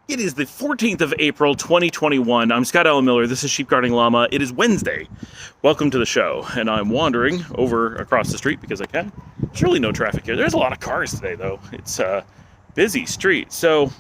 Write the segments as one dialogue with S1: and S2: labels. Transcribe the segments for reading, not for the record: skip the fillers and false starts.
S1: It is the 14th of April, 2021. I'm Scott Allen Miller. This is Sheep Guarding Llama. It is Wednesday. Welcome to the show. And I'm wandering over across the street because I can. There's really no traffic here. There's a lot of cars today, though. It's a busy street. So,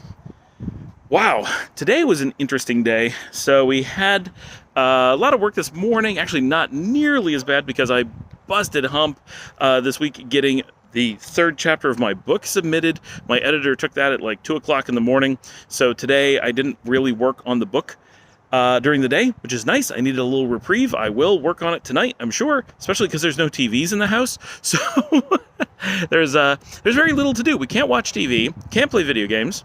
S1: wow. Today was an interesting day. So we had a lot of work this morning. Actually, not nearly as bad because I busted hump this week getting the third chapter of my book submitted. My editor took that at like 2 o'clock in the morning. So today I didn't really work on the book during the day, which is nice. I needed a little reprieve. I will work on it tonight, I'm sure, especially because there's no TVs in the house. So there's very little to do. We can't watch TV, can't play video games.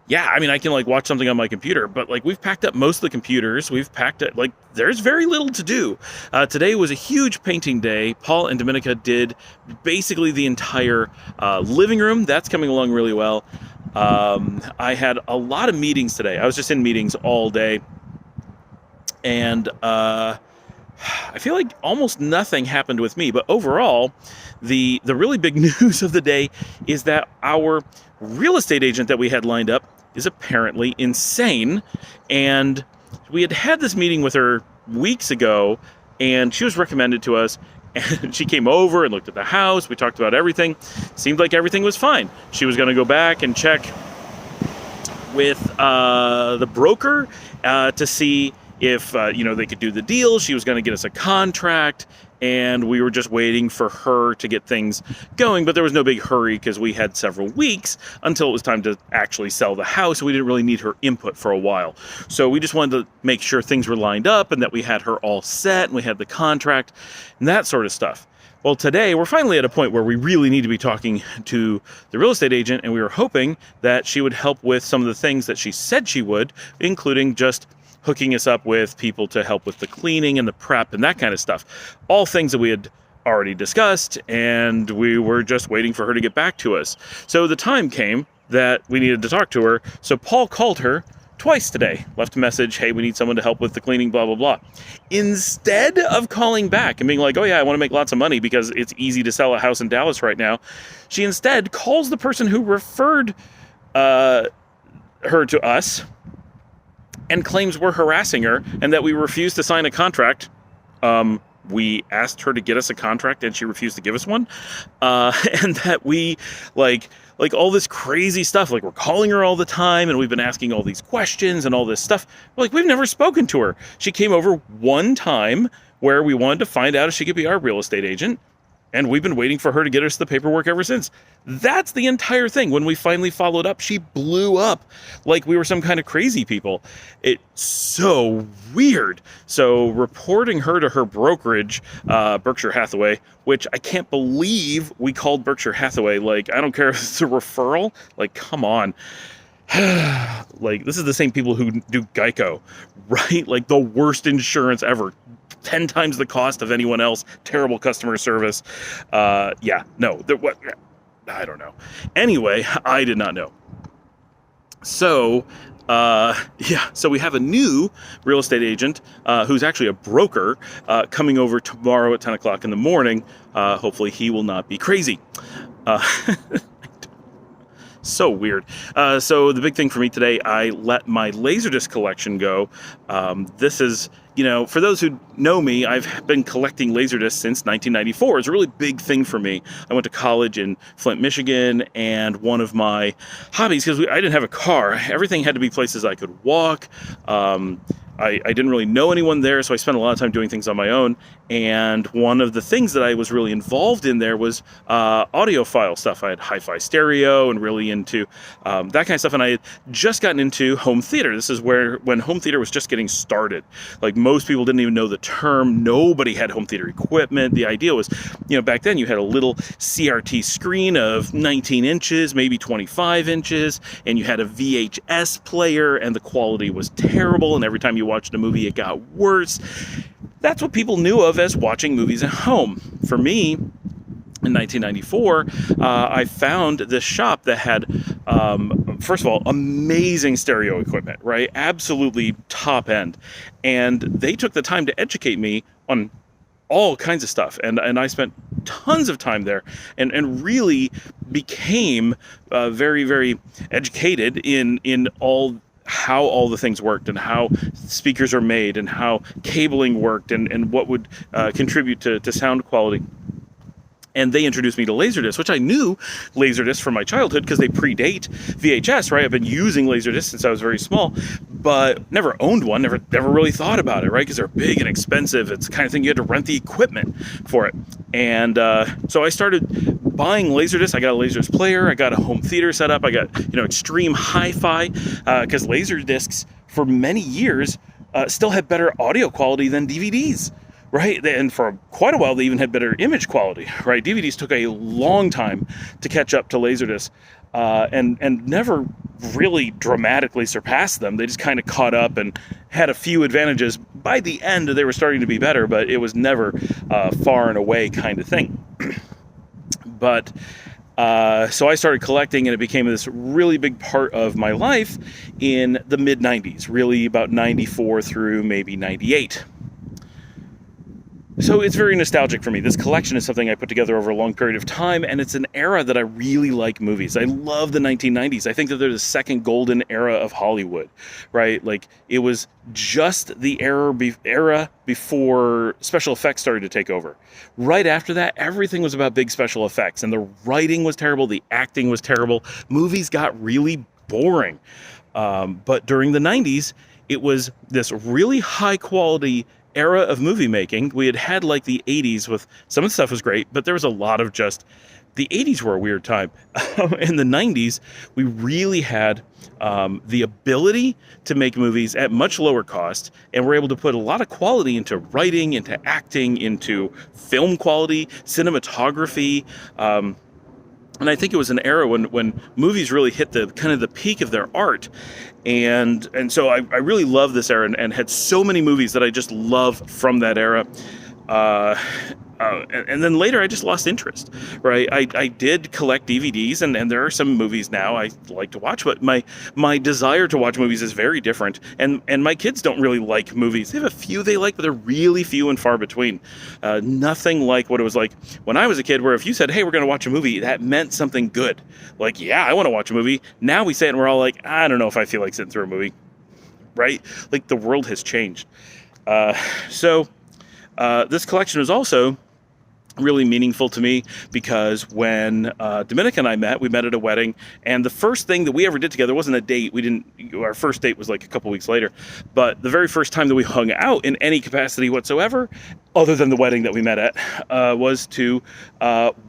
S1: Yeah, I mean, I can like watch something on my computer, but like we've packed up most of the computers. We've packed it, like there's very little to do. Today was a huge painting day. Paul and Dominica did basically the entire living room. That's coming along really well. I had a lot of meetings today. I was just in meetings all day. And I feel like almost nothing happened with me. But overall, the really big news of the day is that our real estate agent that we had lined up is apparently insane. And we had this meeting with her weeks ago, and she was recommended to us. And she came over and looked at the house. We talked about everything. Seemed like everything was fine. She was going to go back and check with the broker to see if they could do the deal. She was going to get us a contract, and we were just waiting for her to get things going. But there was no big hurry because we had several weeks until it was time to actually sell the house. We didn't really need her input for a while. So we just wanted to make sure things were lined up and that we had her all set and we had the contract and that sort of stuff. Well, today we're finally at a point where we really need to be talking to the real estate agent, and we were hoping that she would help with some of the things that she said she would, including just hooking us up with people to help with the cleaning and the prep and that kind of stuff. All things that we had already discussed, and we were just waiting for her to get back to us. So the time came that we needed to talk to her. So Paul called her twice today, left a message, hey, we need someone to help with the cleaning, blah, blah, blah. Instead of calling back and being like, oh yeah, I want to make lots of money because it's easy to sell a house in Dallas right now, she instead calls the person who referred her to us and claims we're harassing her and that we refused to sign a contract. We asked her to get us a contract and she refused to give us one. And that we like all this crazy stuff, like we're calling her all the time and we've been asking all these questions and all this stuff. Like we've never spoken to her. She came over one time where we wanted to find out if she could be our real estate agent. And we've been waiting for her to get us the paperwork ever since. That's the entire thing. When we finally followed up, she blew up like we were some kind of crazy people. It's so weird. So reporting her to her brokerage, Berkshire Hathaway, which I can't believe we called Berkshire Hathaway. Like, I don't care if it's a referral. Like, come on. Like, this is the same people who do Geico, right? Like the worst insurance ever. 10 times the cost of anyone else. Terrible customer service. I don't know. Anyway, I did not know. So, so we have a new real estate agent who's actually a broker coming over tomorrow at 10 o'clock in the morning. Hopefully he will not be crazy. So weird. So the big thing for me today, I let my Laserdisc collection go. This is, for those who know me, I've been collecting Laserdiscs since 1994. It's a really big thing for me. I went to college in Flint, Michigan, and one of my hobbies, because I didn't have a car, everything had to be places I could walk. I didn't really know anyone there, so I spent a lot of time doing things on my own. And one of the things that I was really involved in there was audiophile stuff. I had hi-fi stereo and really into that kind of stuff. And I had just gotten into home theater. This is when home theater was just getting started. Like most people didn't even know the term. Nobody had home theater equipment. The idea was, back then you had a little CRT screen of 19 inches, maybe 25 inches, and you had a VHS player, and the quality was terrible. And every time you watched a movie, it got worse. That's what people knew of as watching movies at home. For me, in 1994, I found this shop that had, first of all, amazing stereo equipment, right? Absolutely top end. And they took the time to educate me on all kinds of stuff, and I spent tons of time there, and really became very, very educated in how all the things worked, and how speakers are made, and how cabling worked, and what would contribute to sound quality. And they introduced me to Laserdiscs, which I knew Laserdiscs from my childhood because they predate VHS, right? I've been using Laserdiscs since I was very small, but never owned one, never really thought about it, right? Because they're big and expensive. It's the kind of thing you had to rent the equipment for it. And so I started buying Laserdiscs. I got a Laserdisc player. I got a home theater set up. I got, extreme hi-fi, because Laserdiscs for many years still had better audio quality than DVDs. Right, and for quite a while they even had better image quality. Right, DVDs took a long time to catch up to Laserdiscs, and never really dramatically surpassed them. They just kind of caught up and had a few advantages. By the end, they were starting to be better, but it was never far and away kind of thing. But so I started collecting, and it became this really big part of my life in the mid 90s, really about 94 through maybe 98. So it's very nostalgic for me. This collection is something I put together over a long period of time, and it's an era that I really like movies. I love the 1990s. I think that they're the second golden era of Hollywood, right? Like, it was just the era before special effects started to take over. Right after that, everything was about big special effects, and the writing was terrible, the acting was terrible. Movies got really boring. But during the 90s, it was this really high quality era of movie making. We had like the 80s with some of the stuff was great, but there was a lot of just, the 80s were a weird time. In the 90s, we really had the ability to make movies at much lower cost, and we're able to put a lot of quality into writing, into acting, into film quality, cinematography. And I think it was an era when movies really hit the kind of the peak of their art. And so I really love this era, and had so many movies that I just love from that era. And then later I just lost interest, right? I did collect DVDs, and there are some movies now I like to watch, but my desire to watch movies is very different. And my kids don't really like movies. They have a few they like, but they're really few and far between. Nothing like what it was like when I was a kid, where if you said, hey, we're going to watch a movie, that meant something good. Like, yeah, I want to watch a movie. Now we say it and we're all like, I don't know if I feel like sitting through a movie, right? Like, the world has changed. So this collection was also really meaningful to me because when Dominica and I met, we met at a wedding, and the first thing that we ever did together wasn't a date. Our first date was like a couple weeks later, but the very first time that we hung out in any capacity whatsoever, other than the wedding that we met at, was to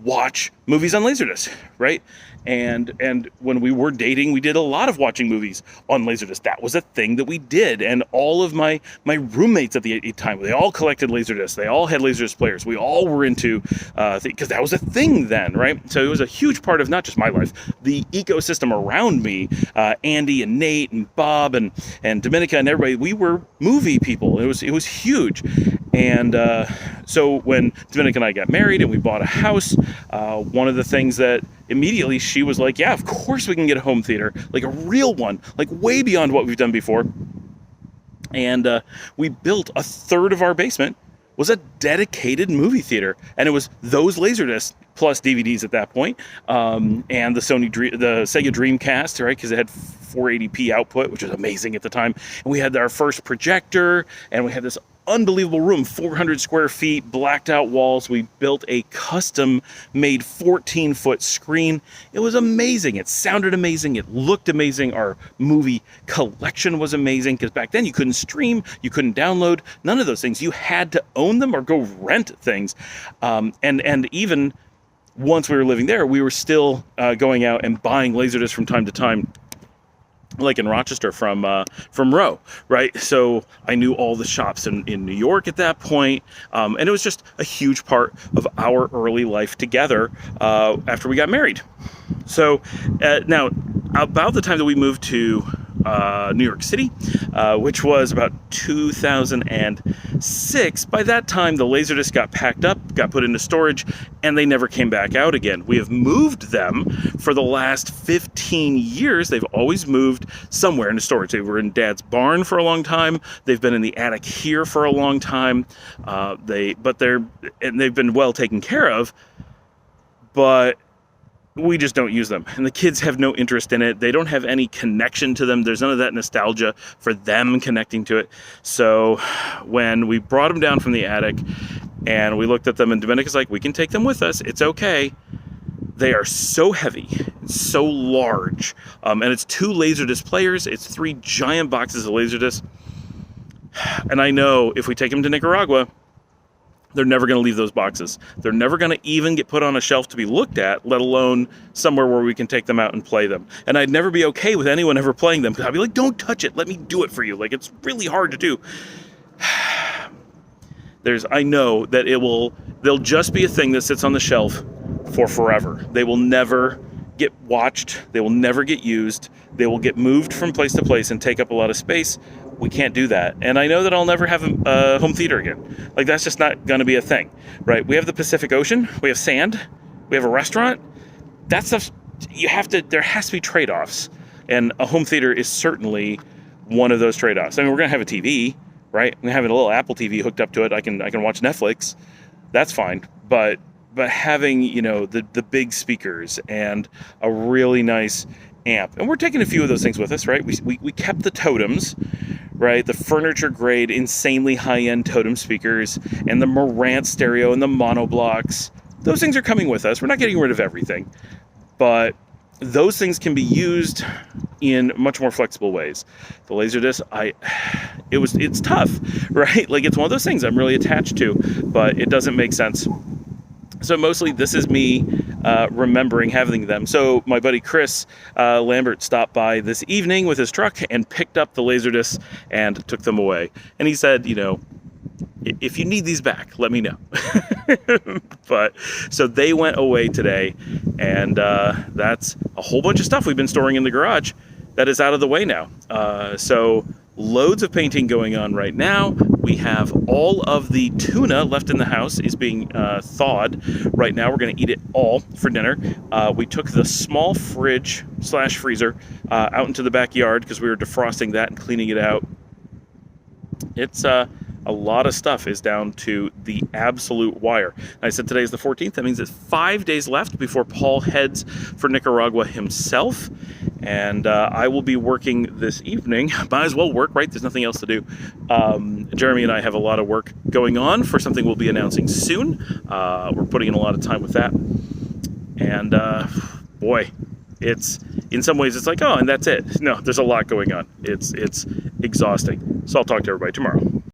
S1: watch movies on Laserdisc, right? And when we were dating, we did a lot of watching movies on Laserdisc. That was a thing that we did. And all of my roommates at the time, they all collected Laserdisc. They all had Laserdisc players. We all were into, because that was a thing then, right? So it was a huge part of not just my life, the ecosystem around me. Andy and Nate and Bob and Dominica and everybody, we were movie people. It was huge. And so when Dominica and I got married and we bought a house, one of the things that immediately she was like, yeah, of course we can get a home theater, like a real one, like way beyond what we've done before. And we built a third of our basement was a dedicated movie theater, and it was those Laserdiscs plus DVDs at that point, and the Sega Dreamcast, right? Because it had 480p output, which was amazing at the time. And we had our first projector, and we had this unbelievable room, 400 square feet, blacked out walls. We built a custom made 14-foot screen. It was amazing. It sounded amazing. It looked amazing. Our movie collection was amazing, because back then you couldn't stream, you couldn't download, none of those things. You had to own them or go rent things. And even once we were living there, we were still going out and buying Laserdiscs from time to time, like in Rochester from Row, right? So I knew all the shops in New York at that point, and it was just a huge part of our early life together after we got married. So now, about the time that we moved to New York City, which was about 2006. By that time, the Laserdisc got packed up, got put into storage, and they never came back out again. We have moved them for the last 15 years. They've always moved somewhere into storage. They were in Dad's barn for a long time. They've been in the attic here for a long time. They've been well taken care of, but we just don't use them. And the kids have no interest in it. They don't have any connection to them. There's none of that nostalgia for them connecting to it. So when we brought them down from the attic and we looked at them, and Domenica's like, we can take them with us. It's okay. They are so heavy, so large. And it's 2 Laserdisc players. It's 3 giant boxes of Laserdisc. And I know if we take them to Nicaragua, they're never going to leave those boxes. They're never going to even get put on a shelf to be looked at, let alone somewhere where we can take them out and play them. And I'd never be okay with anyone ever playing them, because I'd be like, don't touch it. Let me do it for you. Like, it's really hard to do. I know that they'll just be a thing that sits on the shelf for forever. They will never get watched. They will never get used. They will get moved from place to place and take up a lot of space. We can't do that. And I know that I'll never have a home theater again. Like, that's just not going to be a thing, right? We have the Pacific Ocean. We have sand. We have a restaurant. That stuff, there has to be trade-offs. And a home theater is certainly one of those trade-offs. I mean, we're going to have a TV, right? We're going to have a little Apple TV hooked up to it. I can watch Netflix. That's fine. But having, the big speakers and a really nice amp. And we're taking a few of those things with us, right? We kept the totems, right? The furniture grade, insanely high-end totem speakers, and the Marantz stereo and the monoblocks. Those things are coming with us. We're not getting rid of everything, but those things can be used in much more flexible ways. The Laserdisc, it's tough, right? Like, it's one of those things I'm really attached to, but it doesn't make sense. So mostly this is me remembering having them. So my buddy Chris Lambert stopped by this evening with his truck and picked up the Laserdiscs and took them away. And he said, if you need these back, let me know. But so they went away today, and that's a whole bunch of stuff we've been storing in the garage that is out of the way now. So loads of painting going on right now. We have all of the tuna left in the house is being thawed right now. We're going to eat it all for dinner. We took the small fridge/freezer out into the backyard because we were defrosting that and cleaning it out. It's a lot of stuff is down to the absolute wire. I said today is the 14th. That means it's 5 days left before Paul heads for Nicaragua himself. And I will be working this evening. Might as well work, right? There's nothing else to do. Jeremy and I have a lot of work going on for something we'll be announcing soon. We're putting in a lot of time with that. And boy, it's in some ways it's like, oh, and that's it. No, there's a lot going on. It's exhausting. So I'll talk to everybody tomorrow.